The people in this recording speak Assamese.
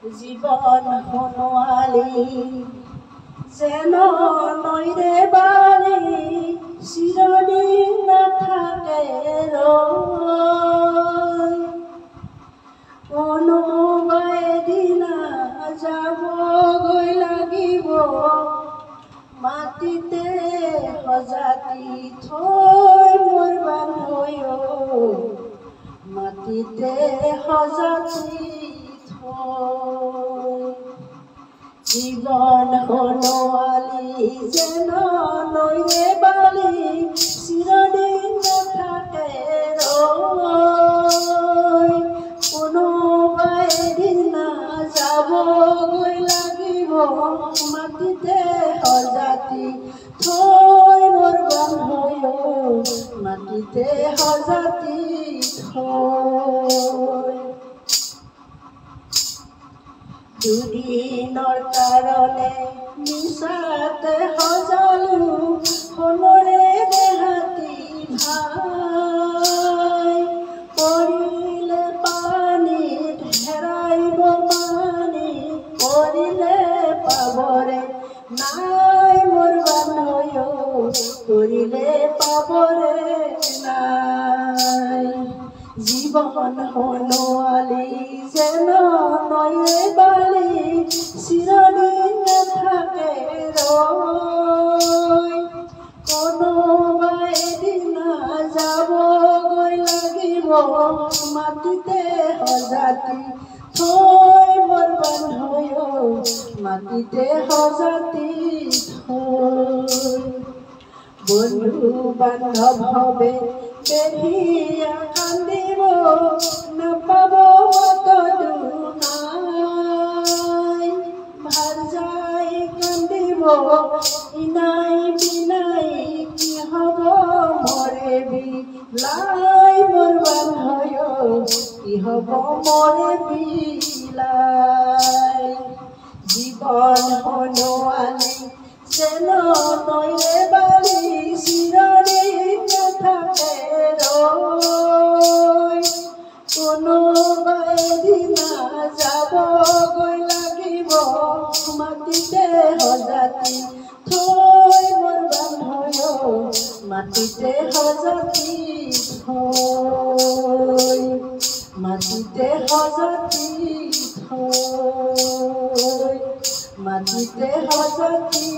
জীবন হনুয়ালি যেন নইৰে বাড়ি চিৰদিন নাথাকে ৰৈ কোনোবা এদিনা যাবগৈ লাগিব মাটিতে সজাতি থৈ মোৰ বান্ধৈ মাটিতে সজাতি জীবন হনুয়ালি যেন নইৰে বালি চিৰদিন নাথাকে ৰৈ কোনোবা এদিনা যাবগৈ লাগিব মাটিতে সজাতি থৈ মোৰ বান্ধৈ মাটিতে সজাতি থৈ দুদিনৰ কাৰণে মিছাতে সজালো সোণৰে দেহাতী ভাই পৰিলে পানীত হেৰাইব পানী পৰিলে পাবৰে নাই মোৰ বান্ধৈ পৰিলে পাবৰে নাই জীবন হনুয়ালি যেন নইৰে বালি চিৰদিন নাথাকে ৰৈ কোনোবা এদিনা যাবগৈ লাগিব মাটিতে সজাতি থৈ মোৰ বান্ধৈ মাটিতে সজাতি থৈ বন্ধু বান্ধৱ হবে দেখিয়া কান্দিব নাপাব মতটো নাই ভাৰ যাই কান্দিব ইনাই বিনাই কি হব মৰে বিলাই মোৰ বান্ধৈ কি হব মৰে বিলাই জীবন হনুয়ালি যেন নইৰে বালি চিৰদিন নাথাকে ৰৈ কোনোবা এদিনা যাবগৈ লাগিব মাটিতে সজাতি থৈ মোৰ বান্ধৈ মাটিতে সজাতি থৈ মাটিতে সজাতি থৈ মাটিতে সজাতি